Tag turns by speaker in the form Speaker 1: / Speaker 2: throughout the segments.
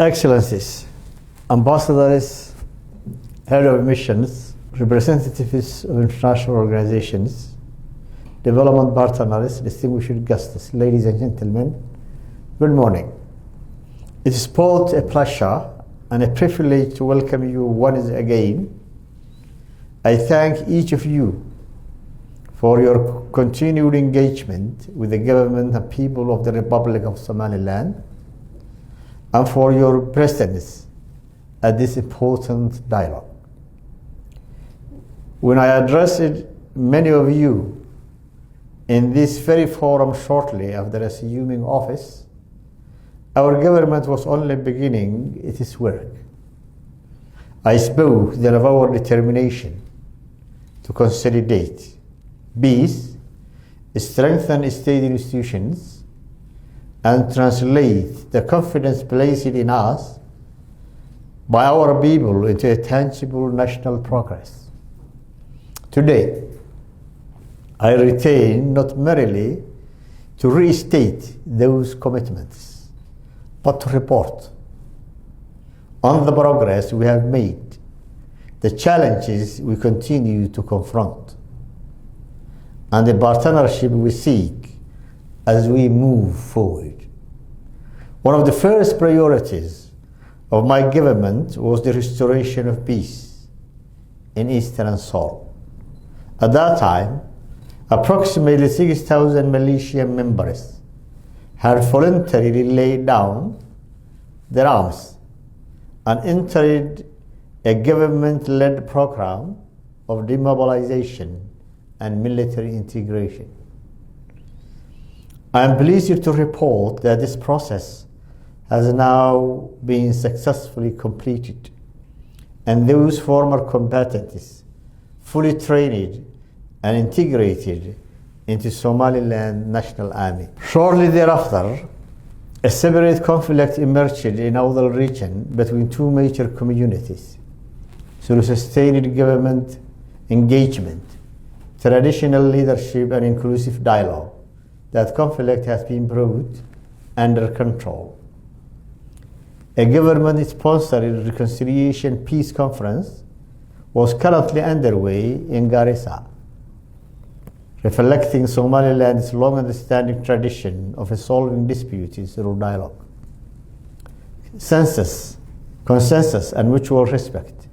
Speaker 1: Excellencies, ambassadors, head of missions, representatives of international organizations, development partners, distinguished guests, ladies and gentlemen, good morning. It is both a pleasure and a privilege to welcome you once again. I thank each of you for your continued engagement with the government and people of the Republic of Somaliland, and for your presence at this important dialogue. When I addressed many of you in this very forum shortly after assuming office, our government was only beginning its work. I spoke then of our determination to consolidate peace, strengthen state institutions, and translate the confidence placed in us by our people into a tangible national progress. Today, I return not merely to restate those commitments, but to report on the progress we have made, the challenges we continue to confront, and the partnership we seek as we move forward. One of the first priorities of my government was the restoration of peace in Eastern Seoul. At that time, approximately 6,000 militia members had voluntarily laid down their arms and entered a government-led program of demobilization and military integration. I am pleased to report that this process has now been successfully completed, and those former combatants fully trained and integrated into Somaliland National Army. Shortly thereafter, a separate conflict emerged in our region between two major communities. Through sustained government engagement, traditional leadership, and inclusive dialogue, that conflict has been brought under control. A government-sponsored reconciliation peace conference was currently underway in Garissa, reflecting Somaliland's long-standing tradition of resolving disputes through dialogue, consensus, and mutual respect.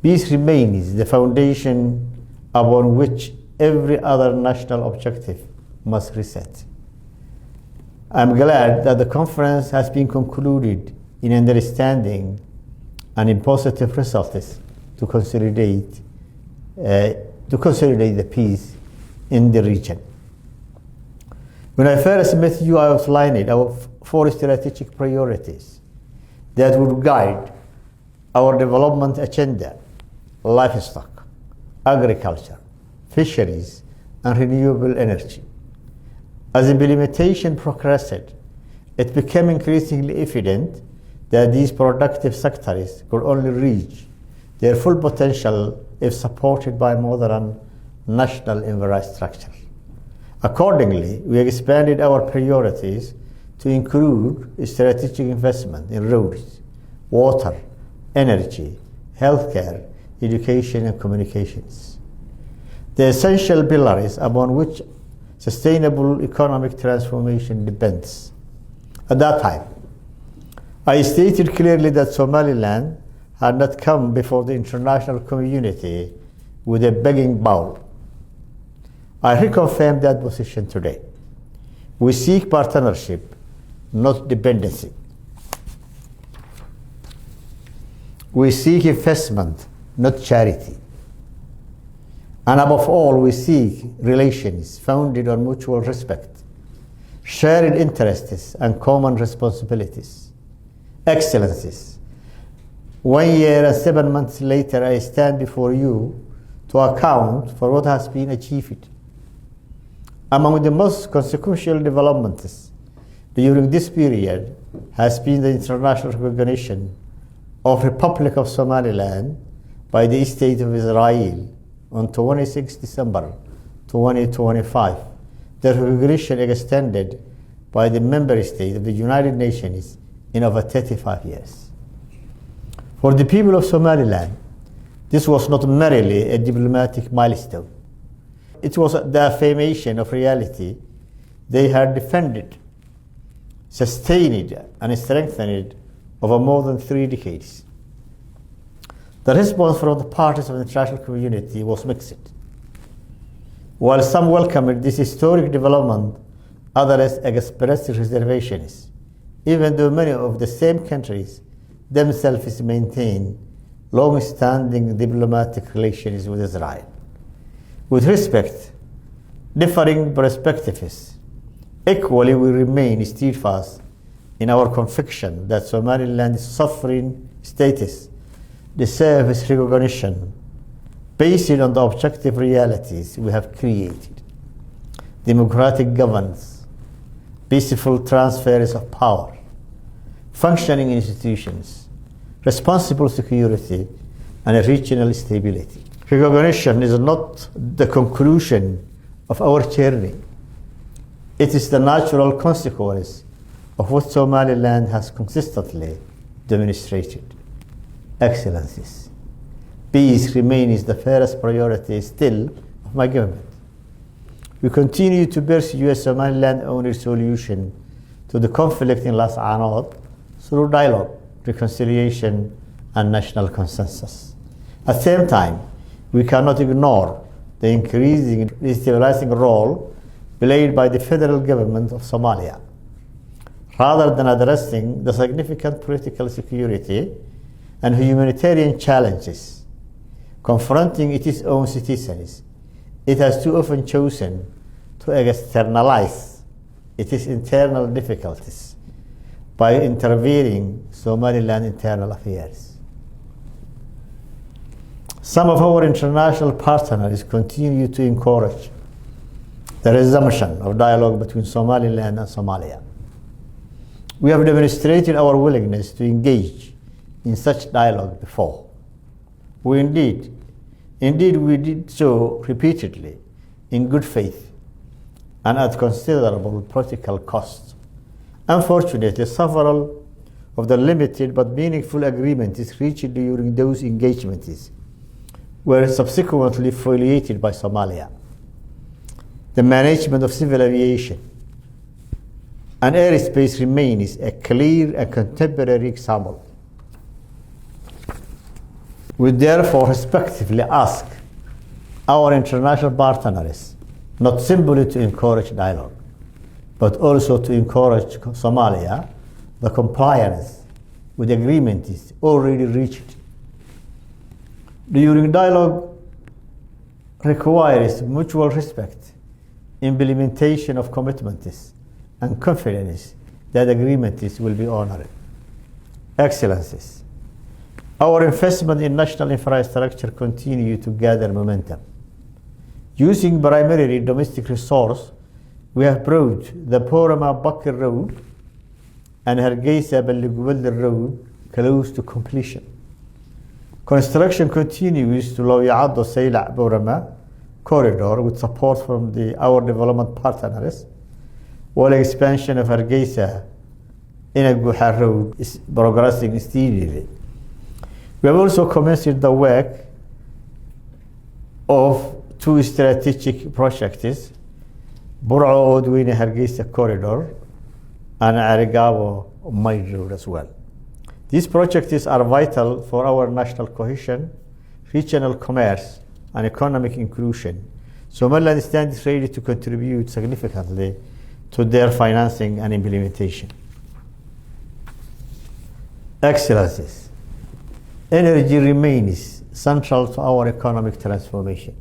Speaker 1: Peace remains the foundation upon which every other national objective must reset. I'm glad that the conference has been concluded in understanding and in positive results to consolidate the peace in the region. When I first met you, I outlined our four strategic priorities that would guide our development agenda: livestock, agriculture, fisheries, and renewable energy. As implementation progressed, it became increasingly evident that these productive sectors could only reach their full potential if supported by modern national infrastructure. Accordingly, we expanded our priorities to include strategic investment in roads, water, energy, healthcare, education, and communications, the essential pillars upon which sustainable economic transformation depends. At that time, I stated clearly that Somaliland had not come before the international community with a begging bowl. I reconfirm that position today. We seek partnership, not dependency. We seek investment, not charity. And above all, we seek relations founded on mutual respect, shared interests, and common responsibilities. Excellencies, 1 year and 7 months later, I stand before you to account for what has been achieved. Among the most consequential developments during this period has been the international recognition of Republic of Somaliland by the State of Israel on 26 December 2025. The recognition extended by the member state of the United Nations in over 35 years. For the people of Somaliland, this was not merely a diplomatic milestone. It was the affirmation of reality they had defended, sustained, and strengthened over more than 3 decades. The response from the parties of the international community was mixed. While some welcomed this historic development, others expressed reservations, even though many of the same countries themselves maintain long-standing diplomatic relations with Israel. With respect, differing perspectives, equally we remain steadfast in our conviction that Somaliland's sovereign status deserves recognition based on the objective realities we have created: democratic governance, peaceful transfers of power, functioning institutions, responsible security, and regional stability. Recognition is not the conclusion of our journey. It is the natural consequence of what Somaliland has consistently demonstrated. Excellencies, peace remains the first priority still of my government. We continue to pursue a Somaliland-only solution to the conflict in Las Anod through dialogue, reconciliation, and national consensus. At the same time, we cannot ignore the increasing destabilizing role played by the federal government of Somalia. Rather than addressing the significant political security and humanitarian challenges confronting its own citizens, it has too often chosen to externalize its internal difficulties by intervening Somaliland internal affairs. Some of our international partners continue to encourage the resumption of dialogue between Somaliland and Somalia. We have demonstrated our willingness to engage in such dialogue before. Indeed, we did so repeatedly, in good faith, and at considerable political cost. Unfortunately, several of the limited but meaningful agreements reached during those engagements were subsequently violated by Somalia. The management of civil aviation and airspace remains a clear and contemporary example. We therefore respectively ask our international partners not simply to encourage dialogue, but also to encourage Somalia the compliance with agreements already reached. During dialogue requires mutual respect, implementation of commitments, and confidence that agreements will be honored. Excellencies, our investment in national infrastructure continue to gather momentum. Using primarily domestic resource, we have brought the Borama-Bakr Road and Hargeisa-Balligubelda Road close to completion. Construction continues to Lowyacado-Saylac-Borama corridor with support from our development partners, while expansion of Hargeisa-Inaguha Road is progressing steadily. We have also commenced the work of 2 strategic projects, Burco-Odweyne Hargeisa corridor and Arigabo-Maid Road as well. These projects are vital for our national cohesion, regional commerce, and economic inclusion. Somaliland stands ready to contribute significantly to their financing and implementation. Excellencies, energy remains central to our economic transformation.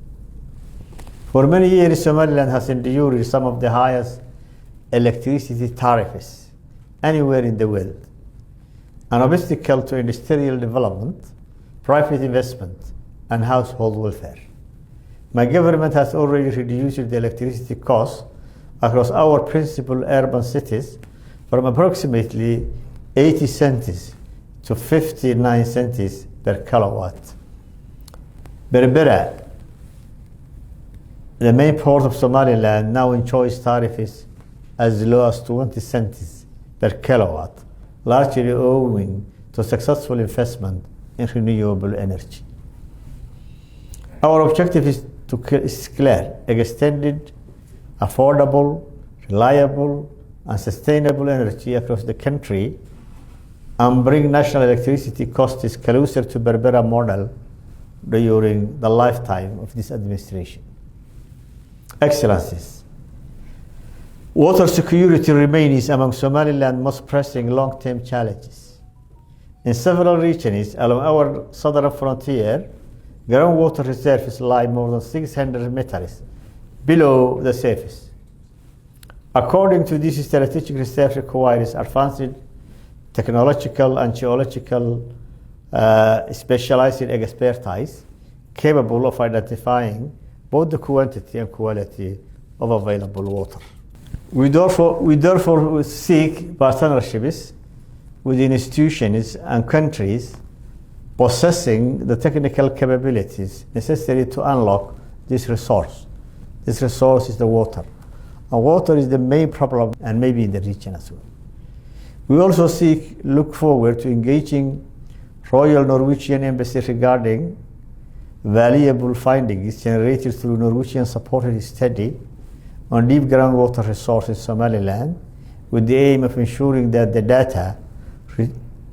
Speaker 1: For many years, Somaliland has endured some of the highest electricity tariffs anywhere in the world, an obstacle to industrial development, private investment, and household welfare. My government has already reduced the electricity costs across our principal urban cities from approximately 80 cents to 59 cents per kilowatt. Berbera, the main port of Somaliland, now enjoys tariffs as low as 20 cents per kilowatt, largely owing to successful investment in renewable energy. Our objective is clear: extended, affordable, reliable, and sustainable energy across the country, and bring national electricity costs closer to Berbera model during the lifetime of this administration. Excellencies, water security remains among Somaliland's most pressing long-term challenges. In several regions along our southern frontier, groundwater reserves lie more than 600 meters below the surface. According to this, strategic research requires advanced technological and geological specialized expertise capable of identifying both the quantity and quality of available water. We therefore seek partnerships with institutions and countries possessing the technical capabilities necessary to unlock this resource. This resource is the water. And water is the main problem, and maybe in the region as well. We also look forward to engaging Royal Norwegian Embassy regarding valuable findings generated through Norwegian-supported study on deep groundwater resources in Somaliland, with the aim of ensuring that the data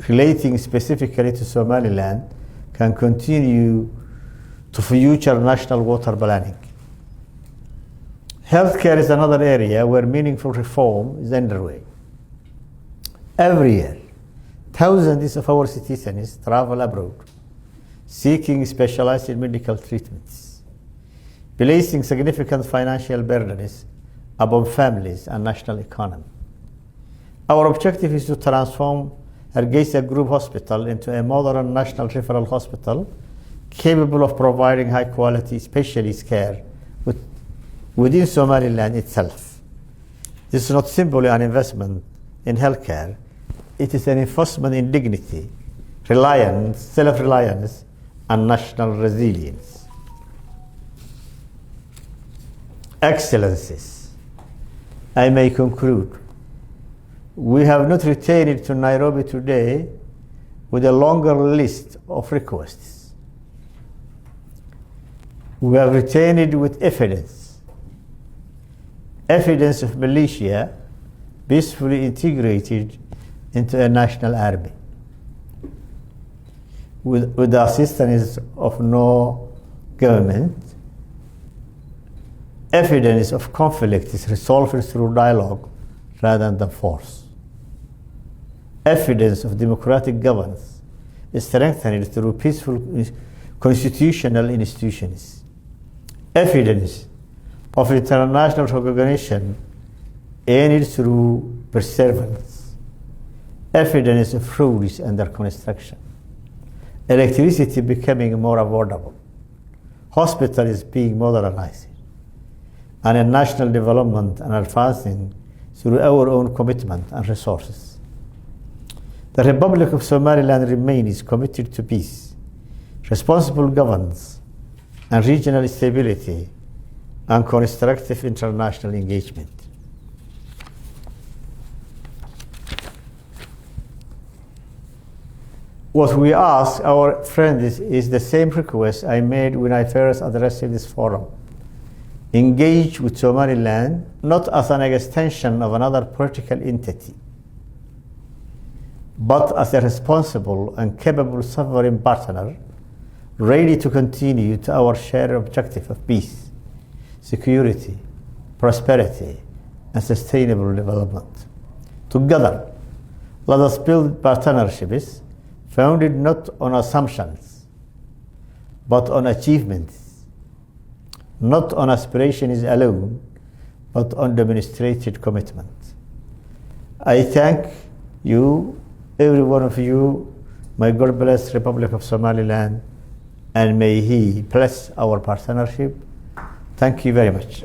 Speaker 1: relating specifically to Somaliland can continue to future national water planning. Healthcare is another area where meaningful reform is underway. Every year, thousands of our citizens travel abroad, seeking specialized medical treatments, placing significant financial burdens upon families and national economy. Our objective is to transform Hargeisa Group Hospital into a modern national referral hospital capable of providing high-quality specialist care within Somaliland itself. This is not simply an investment in healthcare, it is an investment in dignity, reliance, self-reliance, and national resilience. Excellencies, I may conclude. We have not returned to Nairobi today with a longer list of requests. We have returned with evidence of militia peacefully integrated into a national army, with the assistance of no government. Evidence of conflict is resolved through dialogue rather than force. Evidence of democratic governance is strengthened through peaceful constitutional institutions. Evidence of international recognition earned through perseverance. Evidence of roads under construction. Electricity becoming more affordable. Hospitals being modernized. And a national development and advancing through our own commitment and resources. The Republic of Somaliland remains committed to peace, responsible governance, and regional stability, and constructive international engagement. What we ask our friends is the same request I made when I first addressed this forum. Engage with Somaliland not as an extension of another political entity, but as a responsible and capable sovereign partner, ready to continue to our shared objective of peace, security, prosperity, and sustainable development. Together, let us build partnerships founded not on assumptions, but on achievements, not on aspirations alone, but on demonstrated commitment. I thank you, every one of you. May God bless Republic of Somaliland, and may He bless our partnership. Thank you very much.